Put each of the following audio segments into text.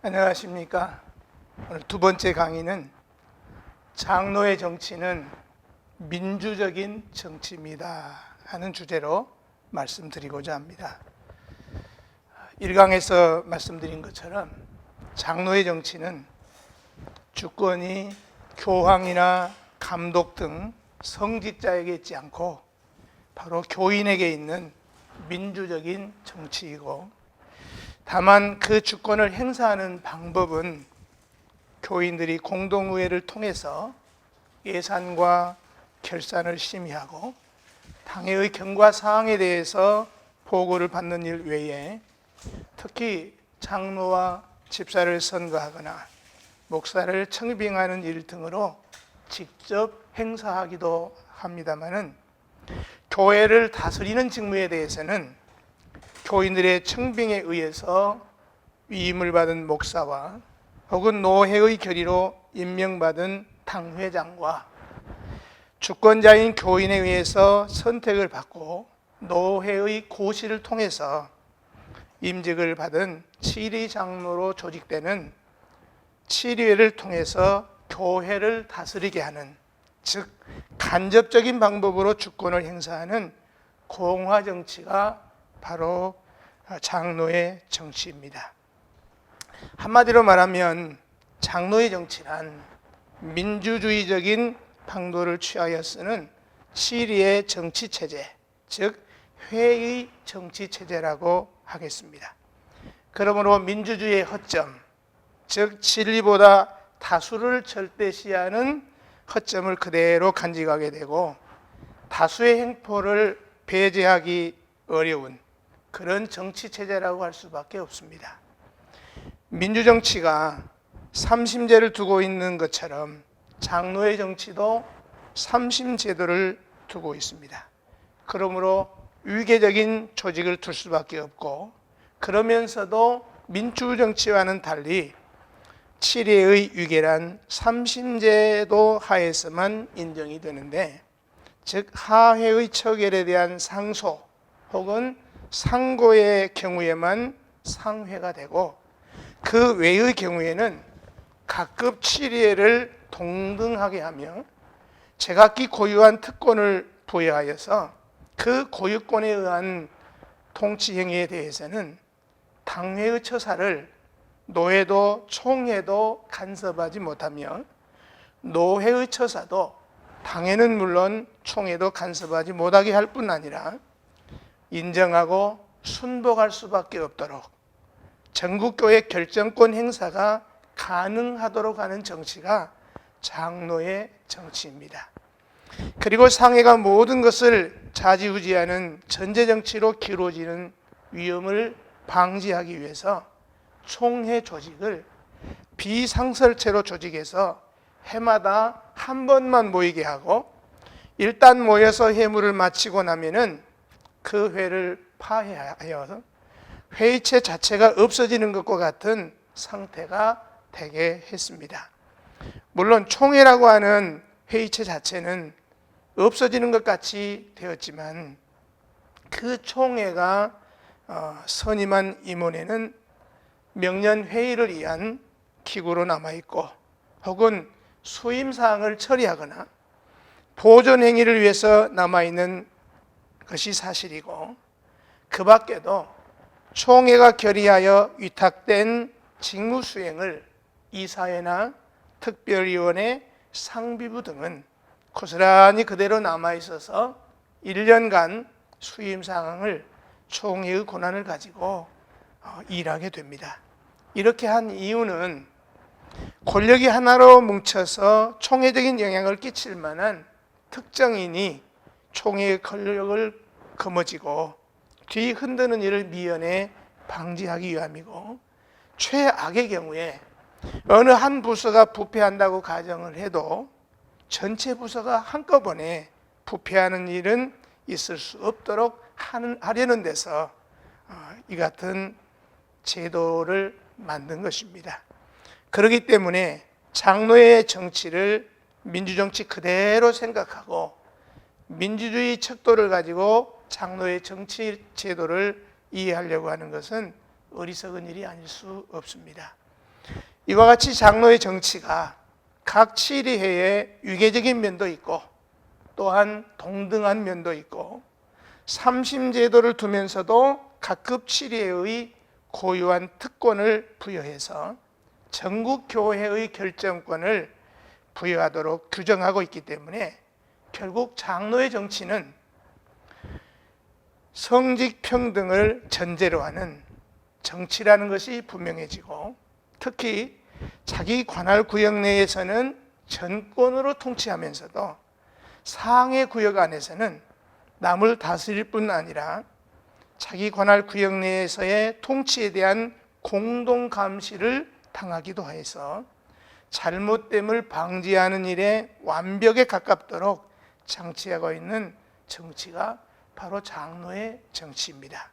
안녕하십니까. 오늘 두 번째 강의는 장로의 정치는 민주적인 정치입니다 하는 주제로 말씀드리고자 합니다. 1강에서 말씀드린 것처럼 장로의 정치는 주권이 교황이나 감독 등 성직자에게 있지 않고 바로 교인에게 있는 민주적인 정치이고, 다만 그 주권을 행사하는 방법은 교인들이 공동의회를 통해서 예산과 결산을 심의하고 당회의 경과 사항에 대해서 보고를 받는 일 외에 특히 장로와 집사를 선거하거나 목사를 청빙하는 일 등으로 직접 행사하기도 합니다마는, 교회를 다스리는 직무에 대해서는 교인들의 청빙에 의해서 위임을 받은 목사와 혹은 노회의 결의로 임명받은 당회장과 주권자인 교인에 의해서 선택을 받고 노회의 고시를 통해서 임직을 받은 칠위 장로로 조직되는 칠위회를 통해서 교회를 다스리게 하는, 즉 간접적인 방법으로 주권을 행사하는 공화정치가 바로 장로의 정치입니다. 한마디로 말하면 장로의 정치란 민주주의적인 방도를 취하여 쓰는 칠위의 정치체제, 즉 회의 정치체제라고 하겠습니다. 그러므로 민주주의의 허점, 즉 진리보다 다수를 절대시하는 허점을 그대로 간직하게 되고 다수의 행포를 배제하기 어려운 그런 정치체제라고 할 수밖에 없습니다. 민주정치가 삼심제를 두고 있는 것처럼 장로의 정치도 삼심제도를 두고 있습니다. 그러므로 위계적인 조직을 둘 수밖에 없고, 그러면서도 민주정치와는 달리 칠위의 위계란 삼심제도 하에서만 인정이 되는데, 즉 하회의 처결에 대한 상소 혹은 상고의 경우에만 상회가 되고, 그 외의 경우에는 각급 칠위회를 동등하게 하며 제각기 고유한 특권을 부여하여서 그 고유권에 의한 통치 행위에 대해서는 당회의 처사를 노회도 총회도 간섭하지 못하며 노회의 처사도 당회는 물론 총회도 간섭하지 못하게 할 뿐 아니라 인정하고 순복할 수밖에 없도록 전국교회 결정권 행사가 가능하도록 하는 정치가 장로의 정치입니다. 그리고 상회가 모든 것을 좌지우지하는 전제정치로 기울어지는 위험을 방지하기 위해서 총회 조직을 비상설체로 조직해서 해마다 한 번만 모이게 하고, 일단 모여서 회무를 마치고 나면은 그 회를 파회하여 회의체 자체가 없어지는 것과 같은 상태가 되게 했습니다. 물론 총회라고 하는 회의체 자체는 없어지는 것 같이 되었지만, 그 총회가 선임한 임원회는 명년 회의를 위한 기구로 남아있고, 혹은 수임사항을 처리하거나 보존 행위를 위해서 남아있는 것이 사실이고, 그 밖에도 총회가 결의하여 위탁된 직무 수행을 이사회나 특별위원회, 상비부 등은 고스란히 그대로 남아있어서 1년간 수임 상황을 총회의 권한을 가지고 일하게 됩니다. 이렇게 한 이유는 권력이 하나로 뭉쳐서 총회적인 영향을 끼칠 만한 특정인이 총회의 권력을 거머쥐고 뒤 흔드는 일을 미연에 방지하기 위함이고, 최악의 경우에 어느 한 부서가 부패한다고 가정을 해도 전체 부서가 한꺼번에 부패하는 일은 있을 수 없도록 하려는 데서 이 같은 제도를 만든 것입니다. 그렇기 때문에 장로의 정치를 민주정치 그대로 생각하고 민주주의 척도를 가지고 장로의 정치 제도를 이해하려고 하는 것은 어리석은 일이 아닐 수 없습니다. 이와 같이 장로의 정치가 각 치리회의 위계적인 면도 있고 또한 동등한 면도 있고 삼심제도를 두면서도 각급 치리회의 고유한 특권을 부여해서 전국 교회의 결정권을 부여하도록 규정하고 있기 때문에 결국 장로의 정치는 성직 평등을 전제로 하는 정치라는 것이 분명해지고, 특히 자기 관할 구역 내에서는 전권으로 통치하면서도 상해 구역 안에서는 남을 다스릴 뿐 아니라 자기 관할 구역 내에서의 통치에 대한 공동 감시를 당하기도 해서 잘못됨을 방지하는 일에 완벽에 가깝도록 장치하고 있는 정치가 바로 장로의 정치입니다.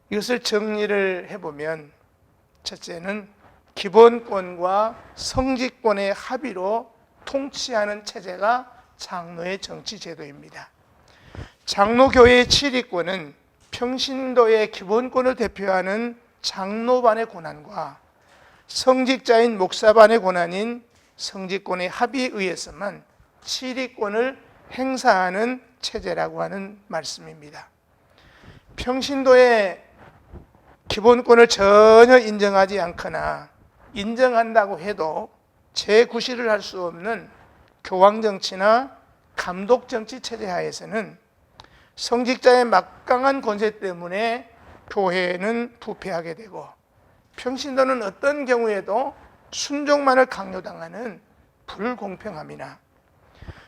이것을 정리를 해보면, 첫째는 기본권과 성직권의 합의로 통치하는 체제가 장로의 정치 제도입니다. 장로교회의 치리권은 평신도의 기본권을 대표하는 장로반의 권한과 성직자인 목사반의 권한인 성직권의 합의에 의해서만 치리권을 행사하는 체제라고 하는 말씀입니다. 평신도의 기본권을 전혀 인정하지 않거나 인정한다고 해도 재구실을 할 수 없는 교황정치나 감독정치 체제 하에서는 성직자의 막강한 권세 때문에 교회는 부패하게 되고, 평신도는 어떤 경우에도 순종만을 강요당하는 불공평함이나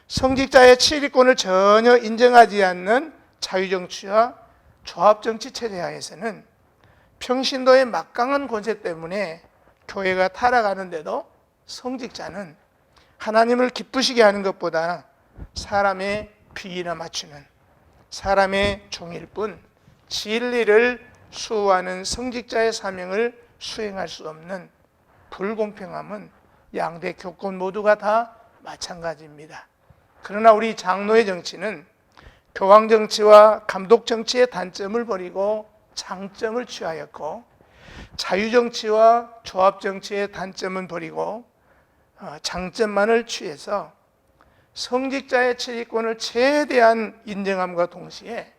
성직자의 치리권을 전혀 인정하지 않는 자유정치와 조합정치 체제 하에서는 평신도의 막강한 권세 때문에 교회가 타락하는데도 성직자는 하나님을 기쁘시게 하는 것보다 사람의 비위나 맞추는 사람의 종일 뿐 진리를 수호하는 성직자의 사명을 수행할 수 없는 불공평함은 양대 교권 모두가 다 마찬가지입니다. 그러나 우리 장로의 정치는 교황 정치와 감독 정치의 단점을 버리고 장점을 취하였고, 자유 정치와 조합 정치의 단점은 버리고 장점만을 취해서 성직자의 치리권을 최대한 인정함과 동시에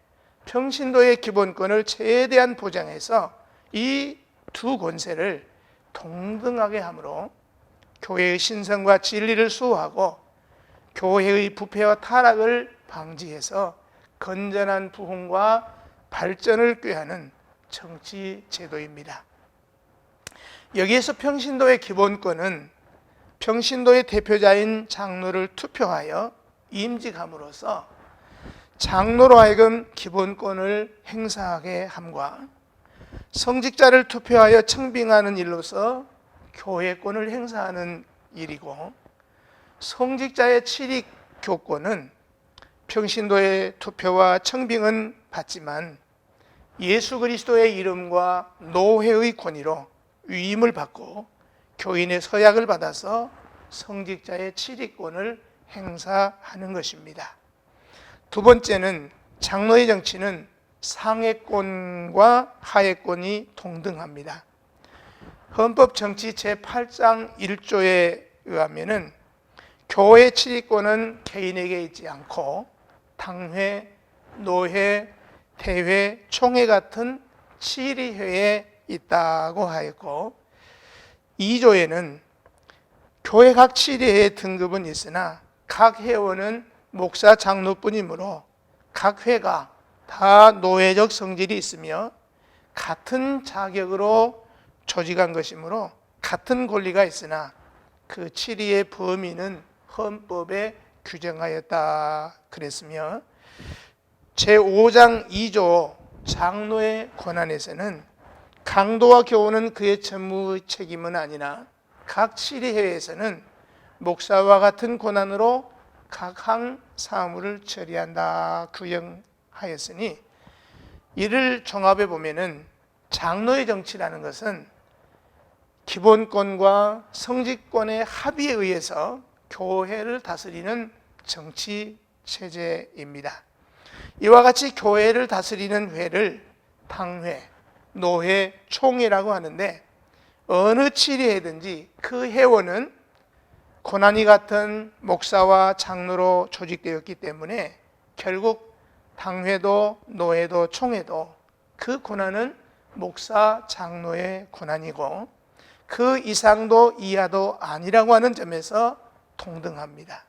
평신도의 기본권을 최대한 보장해서 이 두 권세를 동등하게 함으로 교회의 신성과 진리를 수호하고 교회의 부패와 타락을 방지해서 건전한 부흥과 발전을 꾀하는 정치 제도입니다. 여기에서 평신도의 기본권은 평신도의 대표자인 장로를 투표하여 임직함으로써 장로로 하여금 기본권을 행사하게 함과 성직자를 투표하여 청빙하는 일로서 교회권을 행사하는 일이고, 성직자의 치리 교권은 평신도의 투표와 청빙은 받지만 예수 그리스도의 이름과 노회의 권위로 위임을 받고 교인의 서약을 받아서 성직자의 치리권을 행사하는 것입니다. 두 번째는 장로의 정치는 상해권과 하해권이 동등합니다. 헌법 정치 제8장 1조에 의하면은 교회 치리권은 개인에게 있지 않고 당회, 노회, 대회, 총회 같은 치리회에 있다고 하였고, 2조에는 교회 각 치리회의 등급은 있으나 각 회원은 목사 장로뿐이므로 각 회가 다 노회적 성질이 있으며 같은 자격으로 조직한 것이므로 같은 권리가 있으나 그 치리의 범위는 헌법에 규정하였다 그랬으며, 제5장 2조 장로의 권한에서는 강도와 교우는 그의 전무 책임은 아니나 각 치리회에서는 목사와 같은 권한으로 각 항 사무를 처리한다 규정하였으니, 이를 종합해 보면은 장로의 정치라는 것은 기본권과 성직권의 합의에 의해서 교회를 다스리는 정치 체제입니다. 이와 같이 교회를 다스리는 회를 당회, 노회, 총회라고 하는데, 어느 치리회든지 그 회원은 고난이 같은 목사와 장로로 조직되었기 때문에 결국 당회도 노회도 총회도 그 고난은 목사 장로의 고난이고 그 이상도 이하도 아니라고 하는 점에서 동등합니다.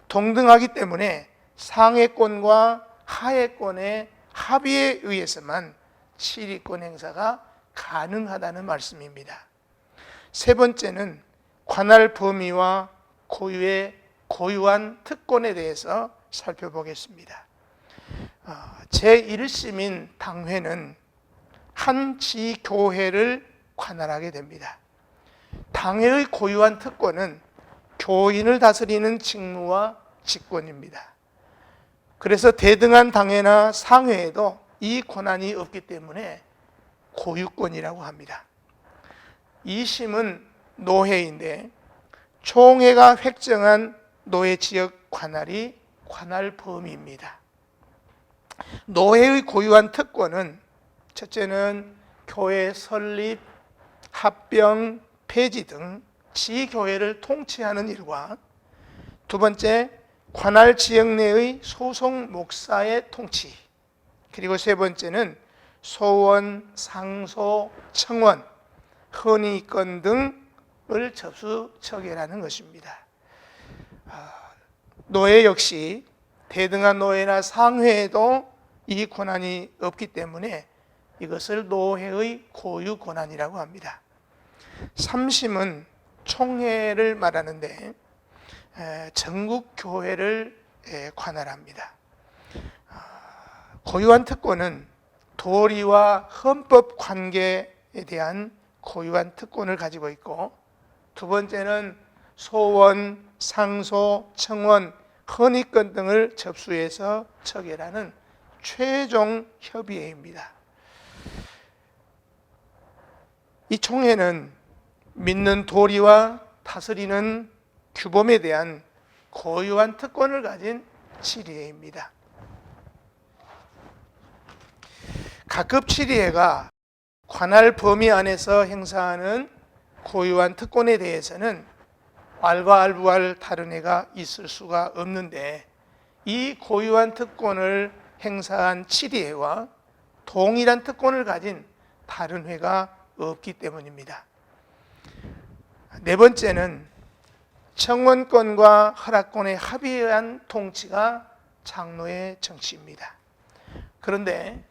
동등하기 때문에 상회권과 하회권의 합의에 의해서만 치리권 행사가 가능하다는 말씀입니다. 세 번째는 관할 범위와 고유의 고유한 특권에 대해서 살펴보겠습니다. 제1심인 당회는 한 지교회를 관할하게 됩니다. 당회의 고유한 특권은 교인을 다스리는 직무와 직권입니다. 그래서 대등한 당회나 상회에도 이 권한이 없기 때문에 고유권이라고 합니다. 2심은 노회인데 총회가 획정한 노회 지역 관할이 관할 범위입니다. 노회의 고유한 특권은 첫째는 교회 설립, 합병, 폐지 등 지교회를 통치하는 일과 두 번째 관할 지역 내의 소속 목사의 통치, 그리고 세 번째는 소원, 상소, 청원, 헌의권 등을 접수 처결하는 것입니다. 노회 역시 대등한 노회나 상회에도 이 권한이 없기 때문에 이것을 노회의 고유 권한이라고 합니다. 3심은 총회를 말하는데 전국 교회를 관할합니다. 고유한 특권은 도리와 헌법 관계에 대한 고유한 특권을 가지고 있고 두 번째는 소원, 상소, 청원, 헌의권 등을 접수해서 처결하는 최종 협의회입니다. 이 총회는 믿는 도리와 다스리는 규범에 대한 고유한 특권을 가진 치리회입니다. 각급 치리회가 관할 범위 안에서 행사하는 고유한 특권에 대해서는 왈가왈부할 다른 회가 있을 수가 없는데 이 고유한 특권을 행사한 치리회와 동일한 특권을 가진 다른 회가 없기 때문입니다. 네 번째는 청원권과 허락권의 합의에 의한 통치가 장로의 정치입니다. 그런데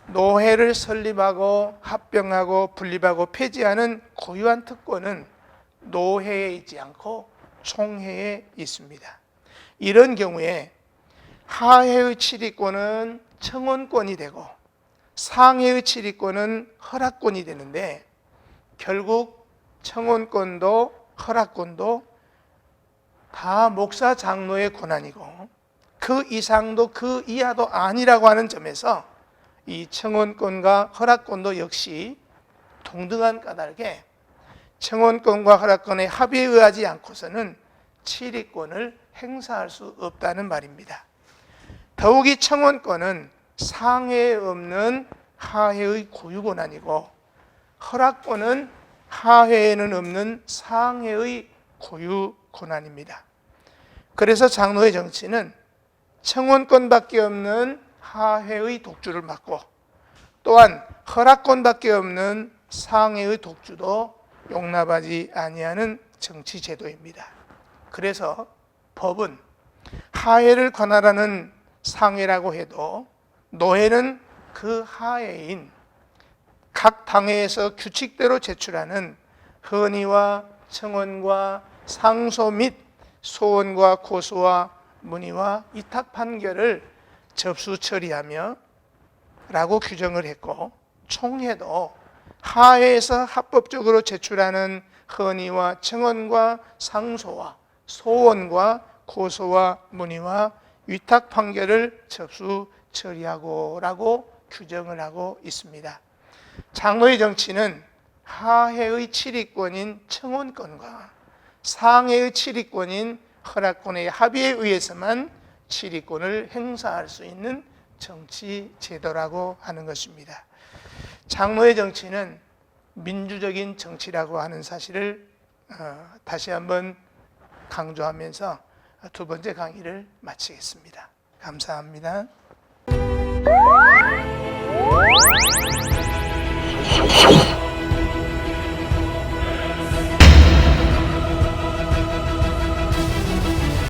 노회를 설립하고 합병하고 분립하고 폐지하는 고유한 특권은 노회에 있지 않고 총회에 있습니다. 이런 경우에 하회의 치리권은 청원권이 되고 상회의 치리권은 허락권이 되는데 결국 청원권도 허락권도 다 목사 장로의 권한이고 그 이상도 그 이하도 아니라고 하는 점에서 이 청원권과 허락권도 역시 동등한 까닭에 청원권과 허락권의 합의에 의하지 않고서는 치리권을 행사할 수 없다는 말입니다. 더욱이 청원권은 상회에 없는 하회의 고유 권한이고 허락권은 하회에는 없는 상회의 고유 권한입니다. 그래서 장로의 정치는 청원권밖에 없는 하회의 독주를 맡고 또한 허락권밖에 없는 상회의 독주도 용납하지 아니하는 정치 제도입니다. 그래서 법은 하회를 관할하는 상회라고 해도 노회는 그 하회인 각 당회에서 규칙대로 제출하는 헌의와 청원과 상소 및 소원과 고소와 문의와 위탁 판결을 접수 처리하며 라고 규정을 했고 총회도 하회에서 합법적으로 제출하는 헌의와 청원과 상소와 소원과 고소와 문의와 위탁 판결을 접수 처리하고 라고 규정을 하고 있습니다. 장로의 정치는 하회의 치리권인 청원권과 상회의 치리권인 허락권의 합의에 의해서만 치리권을 행사할 수 있는 정치 제도라고 하는 것입니다. 장로의 정치는 민주적인 정치라고 하는 사실을 다시 한번 강조하면서 두 번째 강의를 마치겠습니다. 감사합니다.